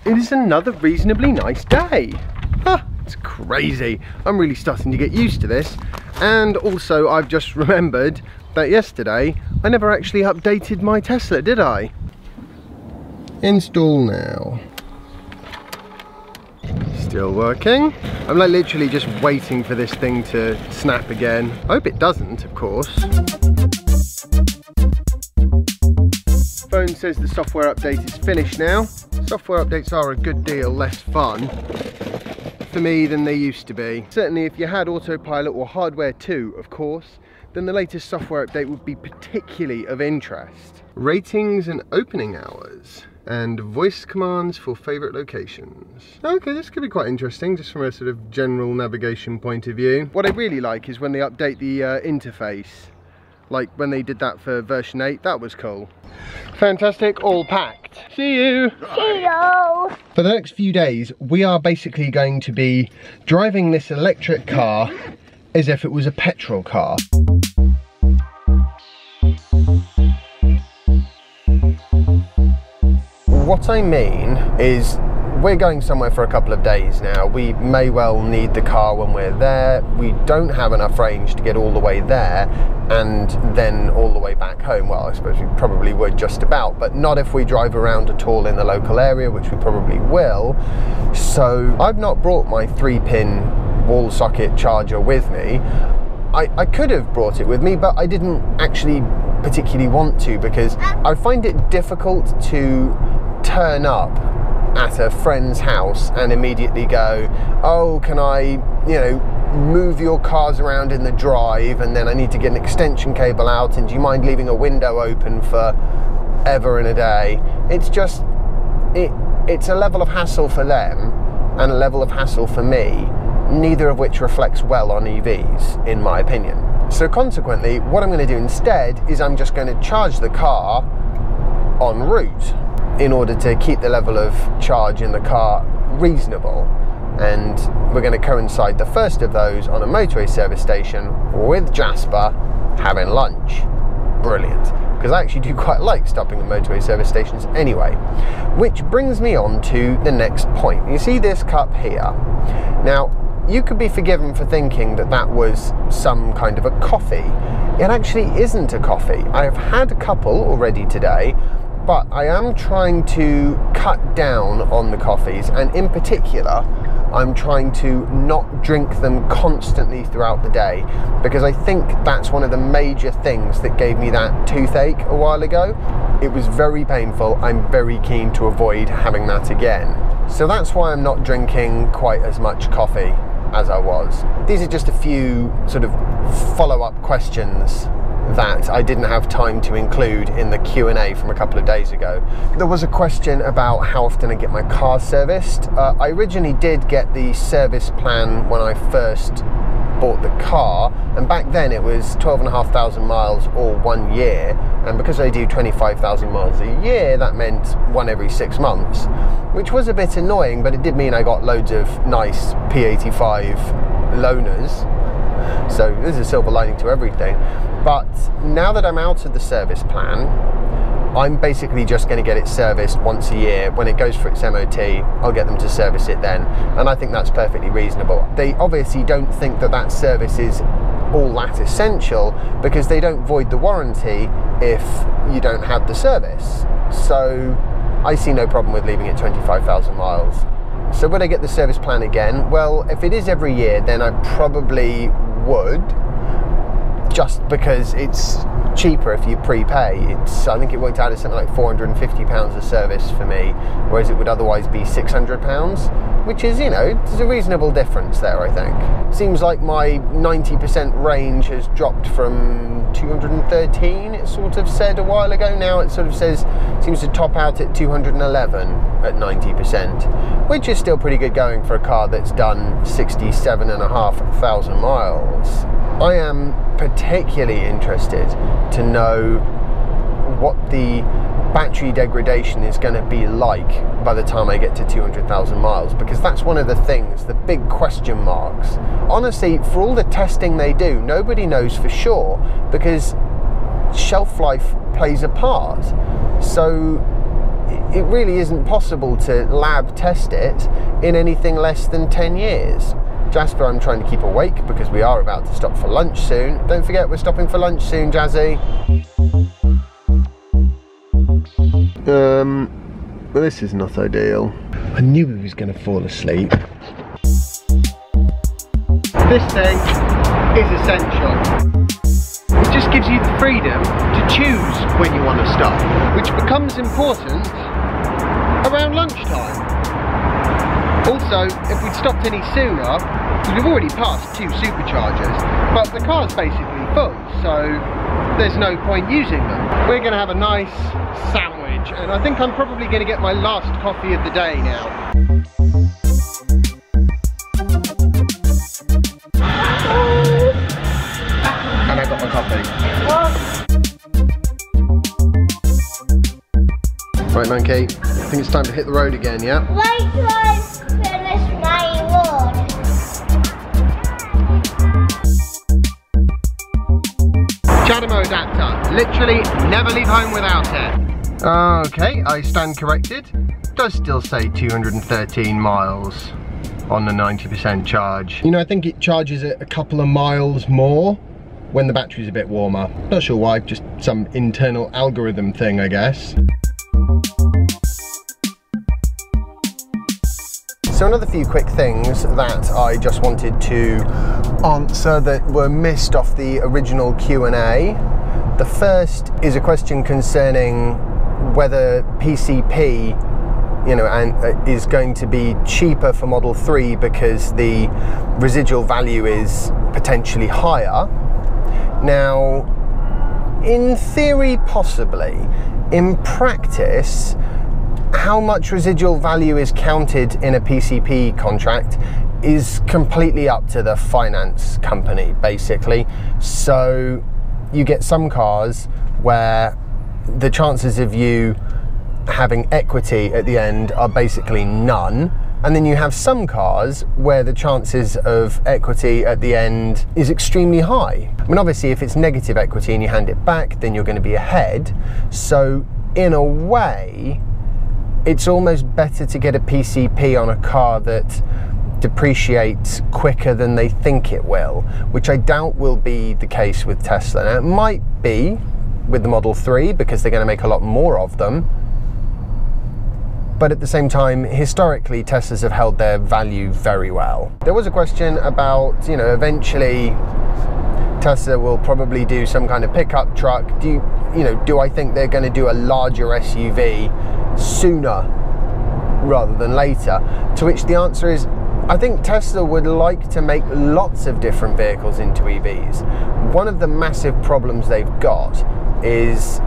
it is another reasonably nice day. Ah, it's crazy. I'm really starting to get used to this. And also I've just remembered that yesterday I never actually updated my Tesla, did I? Install now. Still working. I'm like literally just waiting for this thing to snap again. I hope it doesn't, of course. Phone says the software update is finished now. Software updates are a good deal less fun for me than they used to be. Certainly if you had autopilot or hardware 2, of course, then the latest software update would be particularly of interest. Ratings and opening hours. And voice commands for favourite locations. Okay, this could be quite interesting, just from a sort of general navigation point of view. What I really like is when they update the interface. Like when they did that for version 8, that was cool. Fantastic, all packed. See you! See you! For the next few days, we are basically going to be driving this electric car as if it was a petrol car. What I mean is, we're going somewhere for a couple of days now. We may well need the car when we're there. We don't have enough range to get all the way there and then all the way back home. Well, I suppose we probably would just about, but not if we drive around at all in the local area, which we probably will. So I've not brought my 3-pin wall socket charger with me. I could have brought it with me, but I didn't actually particularly want to, because I find it difficult to turn up at a friend's house and immediately go, oh, can I, move your cars around in the drive, and then I need to get an extension cable out, and do you mind leaving a window open for ever and a day? It's just, it's a level of hassle for them and a level of hassle for me, neither of which reflects well on EVs, in my opinion. So consequently, what I'm going to do instead is I'm just going to charge the car en route in order to keep the level of charge in the car reasonable. And we're going to coincide the first of those on a motorway service station with Jasper having lunch. Brilliant. Because I actually do quite like stopping at motorway service stations anyway. Which brings me on to the next point. You see this cup here? Now, you could be forgiven for thinking that that was some kind of a coffee. It actually isn't a coffee. I've had a couple already today, but I am trying to cut down on the coffees, and in particular, I'm trying to not drink them constantly throughout the day, because I think that's one of the major things that gave me that toothache a while ago. It was very painful. I'm very keen to avoid having that again. So that's why I'm not drinking quite as much coffee as I was. These are just a few sort of follow-up questions that I didn't have time to include in the Q&A from a couple of days ago. There was a question about how often I get my car serviced. I originally did get the service plan when I first bought the car, and back then it was 12,500 miles or 1 year, and because I do 25,000 miles a year, that meant one every 6 months, which was a bit annoying, but it did mean I got loads of nice P85 loaners, so there's a silver lining to everything. But now that I'm out of the service plan, I'm basically just going to get it serviced once a year. When it goes for its MOT, I'll get them to service it then, and I think that's perfectly reasonable. They obviously don't think that that service is all that essential, because they don't void the warranty if you don't have the service. So I see no problem with leaving it 25,000 miles. So would I get the service plan again? Well, if it is every year, then I probably would, just because it's cheaper if you prepay. I think it worked out at something like £450 a service for me, whereas it would otherwise be £600, which is, there's a reasonable difference there, I think. Seems like my 90% range has dropped from 213, it sort of said a while ago. Now it sort of seems to top out at 211 at 90%, which is still pretty good going for a car that's done 67,500 miles. I am particularly interested to know what the battery degradation is going to be like by the time I get to 200,000 miles, because that's one of the things, the big question marks. Honestly, for all the testing they do, nobody knows for sure, because shelf life plays a part. So it really isn't possible to lab test it in anything less than 10 years. Jasper, I'm trying to keep awake because we are about to stop for lunch soon. Don't forget, we're stopping for lunch soon, Jazzy. Well, this is not ideal. I knew he was going to fall asleep. This thing is essential. It just gives you the freedom to choose when you want to stop, which becomes important around lunchtime. Also, if we'd stopped any sooner, we've already passed 2 superchargers, but the car's basically full, so there's no point using them. We're going to have a nice sandwich, and I think I'm probably going to get my last coffee of the day now. And I got my coffee. Right, Monkey, I think it's time to hit the road again, yeah? Wait till I finish my reward. Chademo adapter, literally never leave home without it. Okay, I stand corrected. Does still say 213 miles on the 90% charge. You know, I think it charges it a couple of miles more when the battery's a bit warmer. Not sure why, just some internal algorithm thing, I guess. So another few quick things that I just wanted to answer that were missed off the original Q&A. The first is a question concerning whether PCP, you know, is going to be cheaper for Model 3 because the residual value is potentially higher. Now, in theory, possibly. In practice, how much residual value is counted in a PCP contract is completely up to the finance company, basically. So you get some cars where the chances of you having equity at the end are basically none, and then you have some cars where the chances of equity at the end is extremely high. I mean, obviously if it's negative equity and you hand it back, then you're going to be ahead. So in a way, it's almost better to get a PCP on a car that depreciates quicker than they think it will, which I doubt will be the case with Tesla. Now, it might be with the Model 3 because they're going to make a lot more of them, but at the same time, historically, Teslas have held their value very well. There was a question about, you know, eventually Tesla will probably do some kind of pickup truck. Do I think they're going to do a larger SUV sooner rather than later? To which the answer is, I think Tesla would like to make lots of different vehicles into EVs. One of the massive problems they've got is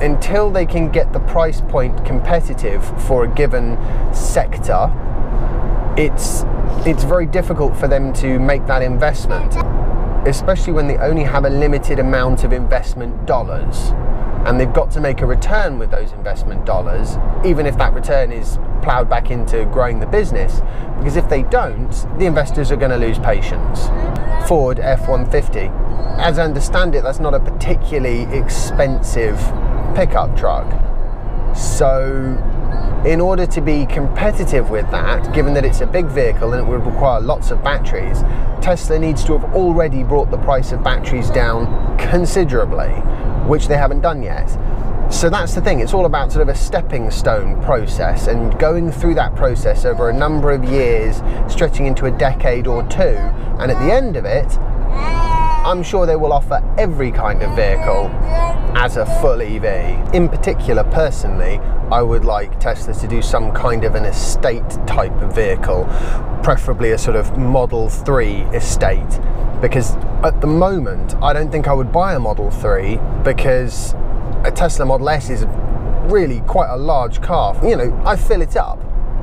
until they can get the price point competitive for a given sector, it's very difficult for them to make that investment, especially when they only have a limited amount of investment dollars. And they've got to make a return with those investment dollars, even if that return is ploughed back into growing the business. Because if they don't, the investors are going to lose patience. Ford F-150. As I understand it, that's not a particularly expensive pickup truck. So in order to be competitive with that, given that it's a big vehicle and it would require lots of batteries, Tesla needs to have already brought the price of batteries down considerably, which they haven't done yet. So that's the thing, it's all about sort of a stepping stone process, and going through that process over a number of years, stretching into a decade or two, and at the end of it, I'm sure they will offer every kind of vehicle as a full EV. In particular, personally, I would like Tesla to do some kind of an estate type of vehicle, preferably a sort of Model 3 estate, because at the moment, I don't think I would buy a Model 3 because a Tesla Model S is really quite a large car. You know, I fill it up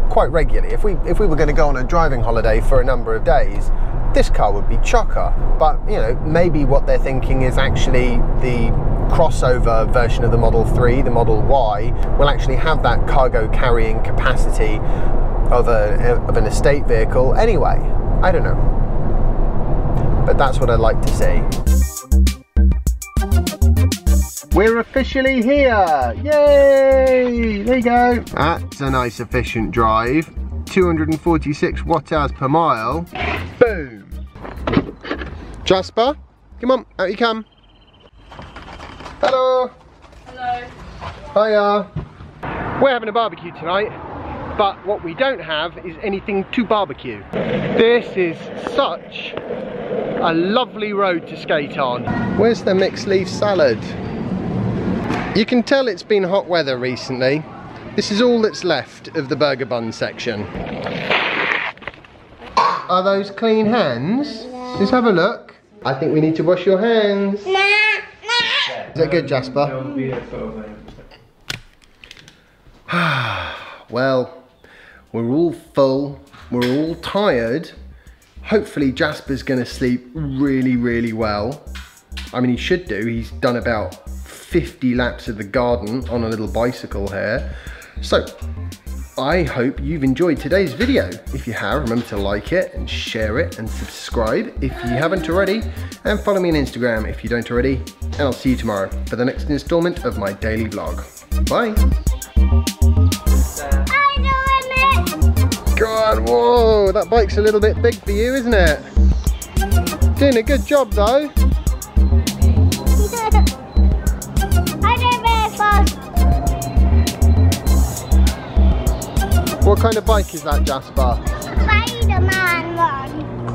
quite regularly. If we were going to go on a driving holiday for a number of days, this car would be chocker. But, you know, maybe what they're thinking is actually the crossover version of the Model 3, the Model Y, will actually have that cargo carrying capacity of an estate vehicle anyway. I don't know. But that's what I'd like to see. We're officially here! Yay! There you go. That's a nice efficient drive. 246 watt-hours per mile. Boom! Jasper, come on, out you come. Hello! Hello. Hiya! We're having a barbecue tonight, but what we don't have is anything to barbecue. This is such a lovely road to skate on. Where's the mixed leaf salad? You can tell it's been hot weather recently. This is all that's left of the burger bun section. Are those clean hands? Let's have a look. I think we need to wash your hands. Is that good, Jasper? Well, we're all full, we're all tired. Hopefully Jasper's gonna sleep really, really well. I mean, he should do. He's done about 50 laps of the garden on a little bicycle here. So, I hope you've enjoyed today's video. If you have, remember to like it and share it and subscribe if you haven't already. And follow me on Instagram if you don't already. And I'll see you tomorrow for the next installment of my daily vlog. Bye. God, whoa, that bike's a little bit big for you, isn't it? Doing a good job though. What kind of bike is that, Jasper? Spider-Man one.